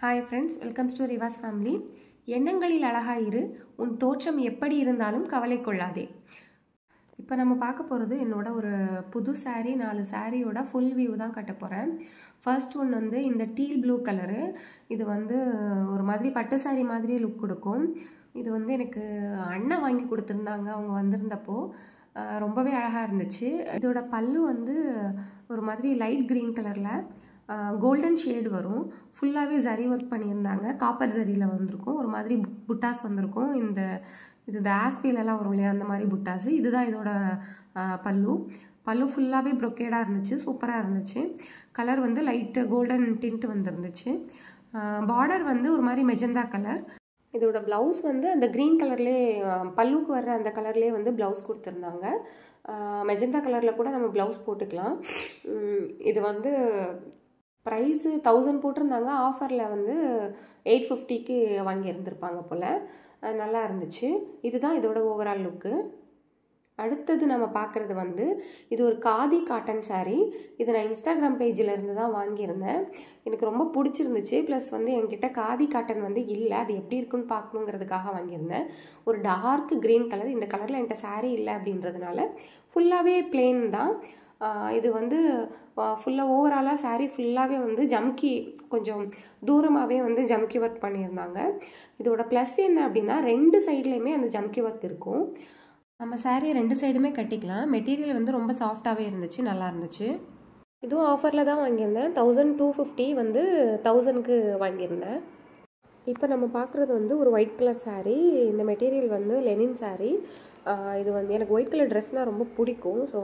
Hi friends, welcome to Riva's family. எண்ணங்களில் அழகாயிரு உன் தோற்றம் எப்படி இருந்தாலும் கவலை கொள்ளாதே. இப்போ நம்ம பார்க்க போகிறது என்னோட ஒரு புது saree 4 சாரியோட ஃபுல் வியூ தான் கட்ட போகிறேன். ஃபர்ஸ்ட் ஒன் வந்து இந்த டீல் ப்ளூ கலரு. இது வந்து ஒரு மாதிரி பட்டு saree மாதிரி லுக் கொடுக்கும். இது வந்து எனக்கு அண்ணன் வாங்கி கொடுத்துருந்தாங்க அவங்க வந்திருந்தப்போ. ரொம்பவே அழகாக இருந்துச்சு. இதோட பல்லு வந்து ஒரு மாதிரி லைட் க்ரீன் கலரில் கோல்டன் ஷேடு வரும். ஃபுல்லாகவே ஜரி ஒர்க் பண்ணியிருந்தாங்க. காப்பர் ஜரியில் வந்திருக்கும். ஒரு மாதிரி புட்டாஸ் வந்திருக்கும். இது ஆஸ்பீலெல்லாம் வரும் இல்லையா, அந்த மாதிரி புட்டாஸு. இதுதான் இதோட பல்லு ஃபுல்லாகவே ப்ரொக்கேடாக இருந்துச்சு. சூப்பராக இருந்துச்சு. கலர் வந்து லைட்டு கோல்டன் டிண்ட் வந்துருந்துச்சு. பார்டர் வந்து ஒரு மாதிரி மெஜந்தா கலர். இதோட ப்ளவுஸ் வந்து அந்த க்ரீன் கலர்லேயே பல்லுக்கு வர்ற அந்த கலர்லேயே வந்து ப்ளவுஸ் கொடுத்துருந்தாங்க. மெஜந்தா கலரில் கூட நம்ம ப்ளவுஸ் போட்டுக்கலாம். இது வந்து ப்ரைஸு 1000 போட்டிருந்தாங்க. ஆஃபரில் வந்து 850க்கு வாங்கியிருந்திருப்பாங்க போல். நல்லா இருந்துச்சு. இதுதான் இதோட ஓவரால் லுக்கு. அடுத்தது நம்ம பார்க்குறது வந்து இது ஒரு காதி காட்டன் saree. இது நான் இன்ஸ்டாகிராம் பேஜில் இருந்து தான் வாங்கியிருந்தேன். எனக்கு ரொம்ப பிடிச்சிருந்துச்சு. ப்ளஸ் வந்து என்கிட்ட காதி காட்டன் வந்து இல்லை. அது எப்படி இருக்குன்னு பார்க்கணுங்கிறதுக்காக வாங்கியிருந்தேன். ஒரு டார்க் க்ரீன் கலர். இந்த கலரில் என்கிட்ட saree இல்லை அப்படின்றதுனால ஃபுல்லாகவே பிளெயின் தான். இது வந்து ஃபுல்லாக ஓவராலாக saree ஃபுல்லாகவே வந்து ஜம்கி, கொஞ்சம் தூரமாகவே வந்து ஜம்கி ஒர்க் பண்ணியிருந்தாங்க. இதோட ப்ளஸ் என்ன அப்படின்னா 2 சைட்லேயுமே அந்த ஜம்கி ஒர்க் இருக்கும். நம்ம saree 2 சைடுமே கட்டிக்கலாம். மெட்டீரியல் வந்து ரொம்ப சாஃப்டாகவே இருந்துச்சு. நல்லா இருந்துச்சு. இதுவும் ஆஃபரில் தான் வாங்கியிருந்தேன். 1250 வந்து 1000க்கு வாங்கியிருந்தேன். இப்போ நம்ம பார்க்குறது வந்து ஒரு ஒயிட் கலர் saree. இந்த மெட்டீரியல் வந்து லெனின் saree. இது வந்து எனக்கு ஒயிட் கலர் ட்ரெஸ்னால் ரொம்ப பிடிக்கும். ஸோ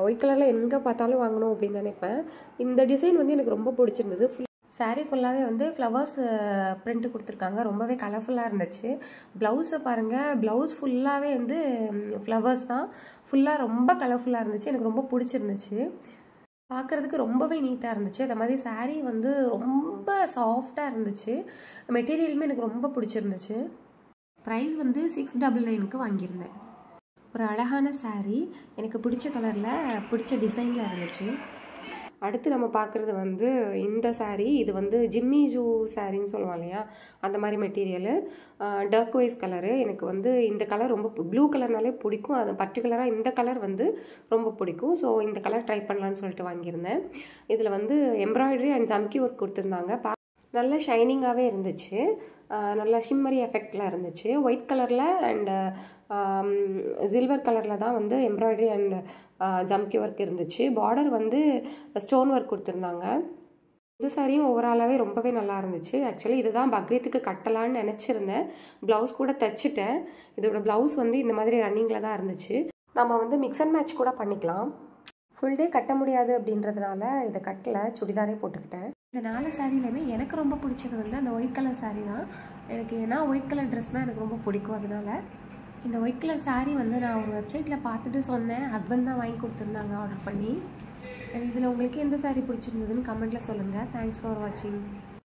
ஒயிட் கலரில் எங்கே பார்த்தாலும் வாங்கணும் அப்படின்னு நினைப்பேன். இந்த டிசைன் வந்து எனக்கு ரொம்ப பிடிச்சிருந்தது. saree ஃபுல்லாகவே வந்து ஃப்ளவர்ஸ் பிரிண்ட் கொடுத்துருக்காங்க. ரொம்பவே கலர்ஃபுல்லாக இருந்துச்சு. ப்ளவுஸை பாருங்கள். ப்ளவுஸ் ஃபுல்லாகவே வந்து ஃப்ளவர்ஸ் தான். ஃபுல்லாக ரொம்ப கலர்ஃபுல்லாக இருந்துச்சு. எனக்கு ரொம்ப பிடிச்சிருந்துச்சு. பார்க்குறதுக்கு ரொம்பவே நீட்டாக இருந்துச்சு. அந்த மாதிரி saree வந்து ரொம்ப சாஃப்டாக இருந்துச்சு. மெட்டீரியலுமே எனக்கு ரொம்ப பிடிச்சிருந்துச்சு. ப்ரைஸ் வந்து 699க்கு வாங்கியிருந்தேன். ஒரு அழகான saree. எனக்கு பிடிச்ச கலரில் பிடிச்ச டிசைனில் இருந்துச்சு. அடுத்து நம்ம பார்க்குறது வந்து இந்த saree. இது வந்து ஜிம்மி ஜூ சாரின்னு சொல்லுவோம் இல்லையா, அந்த மாதிரி மெட்டீரியலு. Turquoise colour. எனக்கு வந்து இந்த கலர் ரொம்ப ப்ளூ கலர்னாலே பிடிக்கும். அது பர்டிகுலராக இந்த கலர் வந்து ரொம்ப பிடிக்கும். ஸோ இந்த கலர் ட்ரை பண்ணலான்னு சொல்லிட்டு வாங்கியிருந்தேன். இதில் வந்து எம்ப்ராய்டரி அண்ட் ஜம்கி ஒர்க் கொடுத்துருந்தாங்க. நல்ல ஷைனிங்காகவே இருந்துச்சு. நல்லா ஷிம்மரி எஃபெக்டில் இருந்துச்சு. ஒயிட் கலரில் அண்டு சில்வர் கலரில் தான் வந்து எம்ப்ராய்டரி அண்ட் ஜம்கி ஒர்க் இருந்துச்சு. பார்டர் வந்து ஸ்டோன் ஒர்க் கொடுத்துருந்தாங்க. இந்த சாரியும் ஓவராலாகவே ரொம்பவே நல்லா இருந்துச்சு. ஆக்சுவலி இதுதான் பக்ரீத்துக்கு கட்டலான்னு நினச்சிருந்தேன். ப்ளவுஸ் கூட தைச்சிட்டேன். இதோட ப்ளவுஸ் வந்து இந்த மாதிரி ரன்னிங்கில் தான் இருந்துச்சு. நம்ம வந்து மிக்ஸ் அண்ட் மேட்ச் கூட பண்ணிக்கலாம். ஃபுல் டே கட்ட முடியாது அப்படின்றதுனால இதை கட்டலை, சுடிதாரே போட்டுக்கிட்டேன். இந்த 4 சாரிலையுமே எனக்கு ரொம்ப பிடிச்சது வந்து அந்த ஒயிட் கலர் saree தான். எனக்கு ஏன்னா ஒயிட் கலர் ட்ரெஸ்னால் எனக்கு ரொம்ப பிடிக்கும். அதனால இந்த ஒயிட் கலர் saree வந்து நான் ஒரு வெப்சைட்டில் பார்த்துட்டு சொன்னேன். ஹஸ்பண்ட் தான் வாங்கி கொடுத்துருந்தாங்க ஆர்டர் பண்ணி. இதில் உங்களுக்கு எந்த saree பிடிச்சிருந்ததுன்னு கமெண்ட்டில் சொல்லுங்கள். தேங்க்ஸ் ஃபார் வாட்சிங்.